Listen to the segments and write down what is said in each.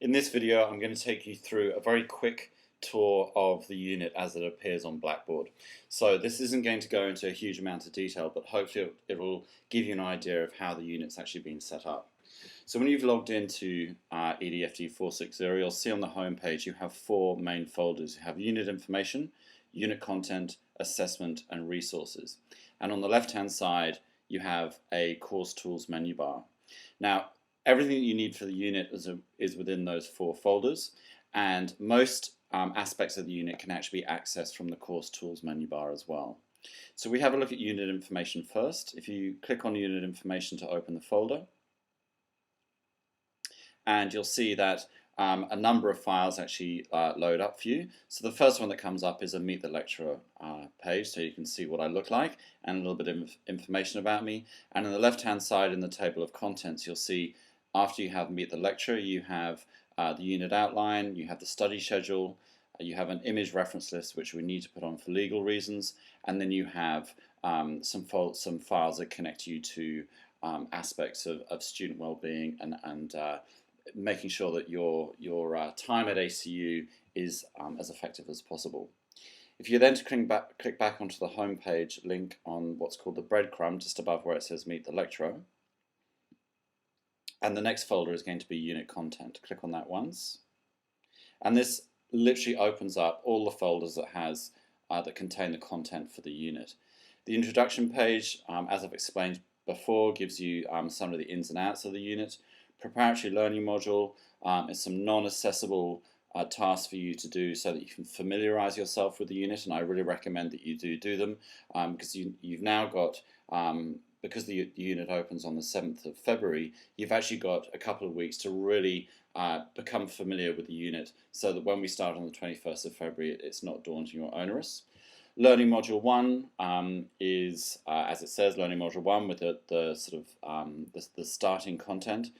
In this video, I'm going to take you through a very quick tour of the unit as it appears on Blackboard. So this isn't going to go into a huge amount of detail, but hopefully it will give you an idea of how the unit's actually been set up. So when you've logged into EDFD460, you'll see on the home page you have four main folders. You have unit information, unit content, assessment, and resources. And on the left-hand side, you have a course tools menu bar. Now, everything that you need for the unit is within those four folders, and most aspects of the unit can actually be accessed from the course tools menu bar as well. So we have a look at unit information first. If you click on unit information to open the folder, and you'll see that a number of files actually load up for you. So the first one that comes up is a Meet the Lecturer page, so you can see what I look like and a little bit of information about me. And on the left-hand side in the table of contents, you'll see after you have Meet the Lecturer, you have the unit outline, you have the study schedule, you have an image reference list which we need to put on for legal reasons, and then you have some files that connect you to aspects of student well-being and making sure that your time at ACU is as effective as possible. If you then click back onto the home page link on what's called the breadcrumb, just above where it says Meet the Lecturer, and the next folder is going to be unit content. Click on that once, and this literally opens up all the folders that contain the content for the unit. The introduction page, as I've explained before, gives you some of the ins and outs of the unit. Preparatory learning module is some non-accessible tasks for you to do so that you can familiarize yourself with the unit, and I really recommend that you do them because you've now got, because the unit opens on the 7th of February, you've actually got a couple of weeks to really become familiar with the unit so that when we start on the 21st of February it's not daunting or onerous. Learning Module 1 is, as it says, Learning Module 1 with the sort of the starting content.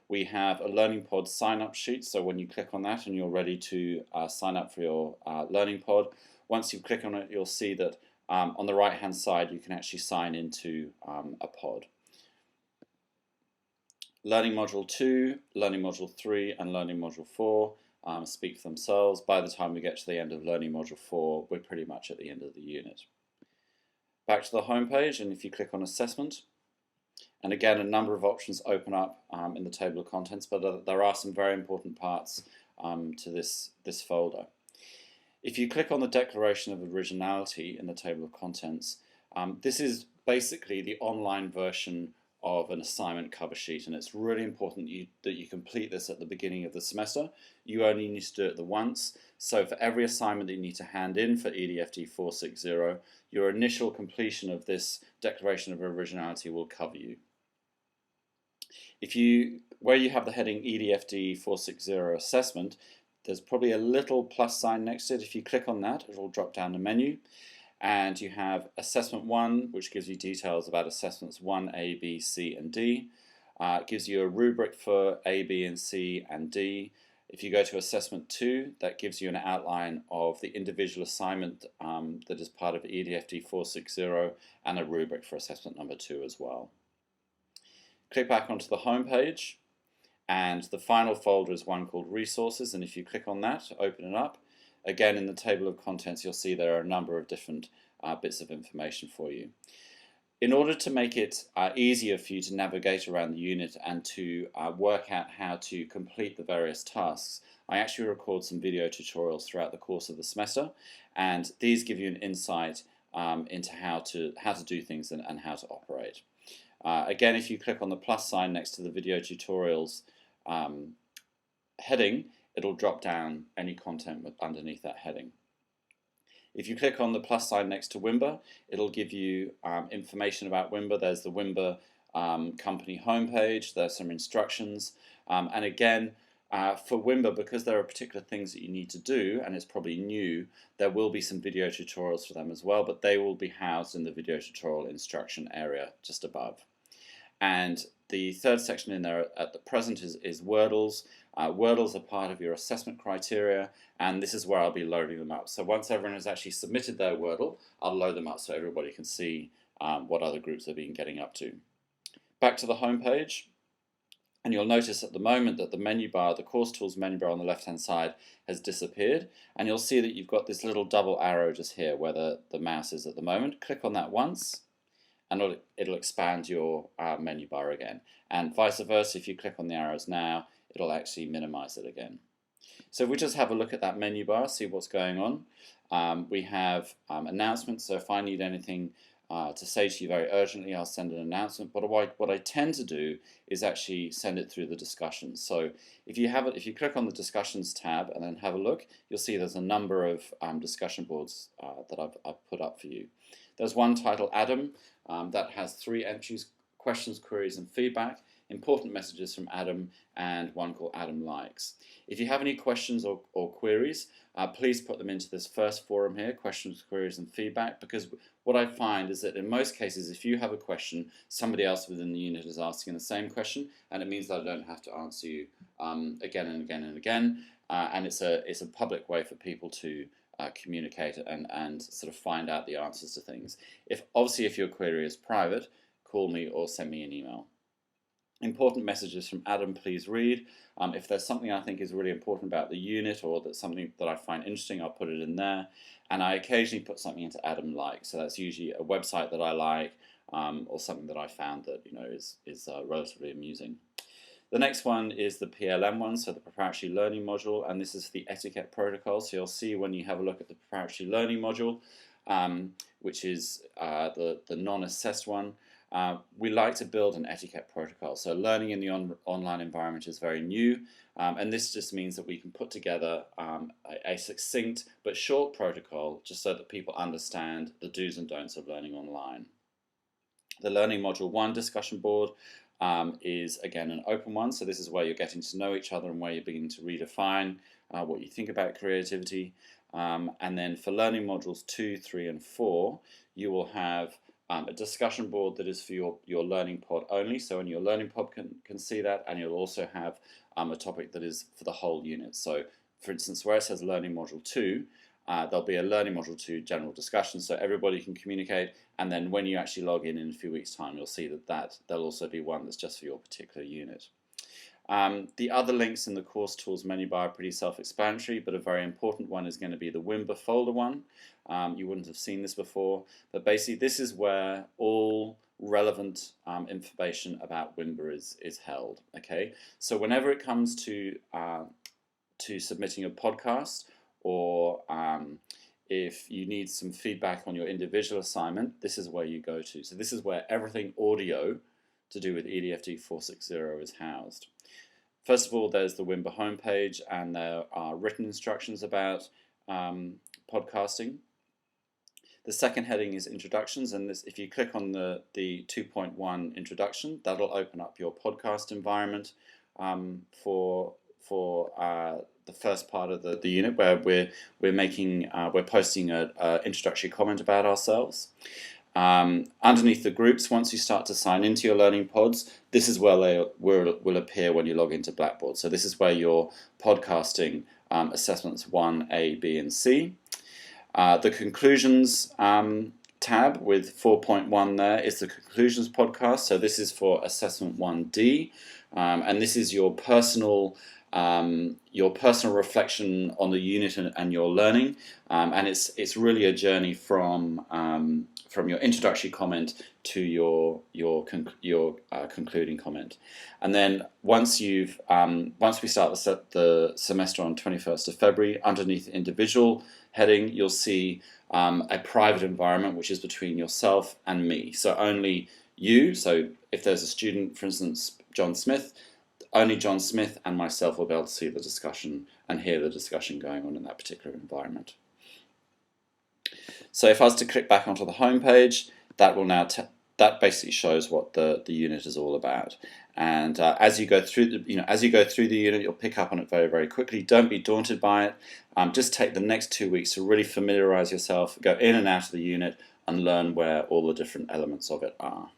We have a Learning Pod sign-up sheet, so when you click on that and you're ready to sign up for your Learning Pod, once you click on it you'll see that on the right-hand side you can actually sign into a pod. Learning Module 2, Learning Module 3 and Learning Module 4 speak for themselves. By the time we get to the end of Learning Module 4, we're pretty much at the end of the unit. Back to the home page, and if you click on Assessment, and again a number of options open up in the table of contents, but there are some very important parts to this folder. If you click on the Declaration of Originality in the table of contents, this is basically the online version of an assignment cover sheet, and it's really important that you complete this at the beginning of the semester. You only need to do it once, so for every assignment that you need to hand in for EDFD 460, your initial completion of this Declaration of Originality will cover you. Where you have the heading EDFD 460 Assessment, there's probably a little plus sign next to it. If you click on that, it will drop down the menu, and you have Assessment 1, which gives you details about Assessments 1A, B, C, and D. It gives you a rubric for A, B, and C, and D. If you go to Assessment 2, that gives you an outline of the individual assignment that is part of EDFD 460 and a rubric for Assessment number 2 as well. Click back onto the home page, and the final folder is one called Resources, and if you click on that, open it up, again in the table of contents you'll see there are a number of different bits of information for you. In order to make it easier for you to navigate around the unit and to work out how to complete the various tasks, I actually record some video tutorials throughout the course of the semester, and these give you an insight into how to do things and how to operate. Again, if you click on the plus sign next to the video tutorials heading, it'll drop down any content underneath that heading. If you click on the plus sign next to Wimber, it'll give you information about Wimber. There's the Wimber company homepage, there's some instructions, and again for Wimber, because there are particular things that you need to do and it's probably new, there will be some video tutorials for them as well, but they will be housed in the video tutorial instruction area just above. And the third section in there at the present is Wordles. Wordles are part of your assessment criteria, and this is where I'll be loading them up. So once everyone has actually submitted their Wordle, I'll load them up so everybody can see what other groups have been getting up to. Back to the home page, And you'll notice at the moment that the menu bar, the Course Tools menu bar on the left-hand side has disappeared. And you'll see that you've got this little double arrow just here where the mouse is at the moment. Click on that once, and it'll expand your menu bar again. And vice versa, if you click on the arrows now, it'll actually minimize it again. So if we just have a look at that menu bar, see what's going on. We have announcements, so if I need anything to say to you very urgently, I'll send an announcement. But what I tend to do is actually send it through the discussions. So if you click on the discussions tab and then have a look, you'll see there's a number of discussion boards that I've put up for you. There's one titled Adam that has 3 entries: questions, queries, and feedback. Important messages from Adam, and one called Adam Likes. If you have any questions or queries, please put them into this first forum here, questions, queries, and feedback, because what I find is that in most cases, if you have a question, somebody else within the unit is asking the same question, and it means that I don't have to answer you again and again and again, and it's a public way for people to communicate and sort of find out the answers to things. Obviously, if your query is private, call me or send me an email. Important messages from Adam, please read. If there's something I think is really important about the unit, or that's something that I find interesting, I'll put it in there. And I occasionally put something into Adam Likes. So that's usually a website that I like, or something that I found that is relatively amusing. The next one is the PLM one, so the Preparatory Learning Module, and this is the etiquette protocol. So you'll see when you have a look at the Preparatory Learning Module, which is the non-assessed one. We like to build an etiquette protocol. So learning in the online environment is very new, and this just means that we can put together a succinct but short protocol just so that people understand the do's and don'ts of learning online. The Learning Module 1 discussion board is again an open one, so this is where you're getting to know each other and where you're beginning to redefine what you think about creativity. And then for Learning Modules 2, 3, and 4, you will have a discussion board that is for your learning pod only, so in your learning pod can see that, and you'll also have a topic that is for the whole unit. So for instance, where it says Learning Module 2, there'll be a Learning Module 2 general discussion, so everybody can communicate, and then when you actually log in a few weeks' time, you'll see that there'll also be one that's just for your particular unit. The other links in the Course Tools menu bar are pretty self-explanatory, but a very important one is going to be the Wimber folder one. You wouldn't have seen this before, but basically this is where all relevant information about Wimber is held. Okay, so whenever it comes to submitting a podcast, or if you need some feedback on your individual assignment, this is where you go to. So this is where everything audio to do with EDFD460 is housed. First of all, there's the Wimber homepage, and there are written instructions about podcasting. The second heading is introductions, and if you click on the 2.1 introduction, that'll open up your podcast environment for the first part of the unit, where we're posting an introductory comment about ourselves. Underneath the groups, once you start to sign into your learning pods, this is where they will appear when you log into Blackboard. So this is where your podcasting assessments 1A, B, and C. The conclusions tab with 4.1 there is the conclusions podcast. So this is for assessment 1D, and this is your personal reflection on the unit and your learning, and it's really a journey from your introductory comment to your concluding comment. And then once we start the semester on 21st of February, underneath the individual heading, you'll see a private environment which is between yourself and me. So only you. So if there's a student, for instance, John Smith, only John Smith and myself will be able to see the discussion and hear the discussion going on in that particular environment. So if I was to click back onto the home page, that will now that basically shows what the unit is all about. And as you go through the unit, you'll pick up on it very, very quickly. Don't be daunted by it. Just take the next 2 weeks to really familiarize yourself, go in and out of the unit, and learn where all the different elements of it are.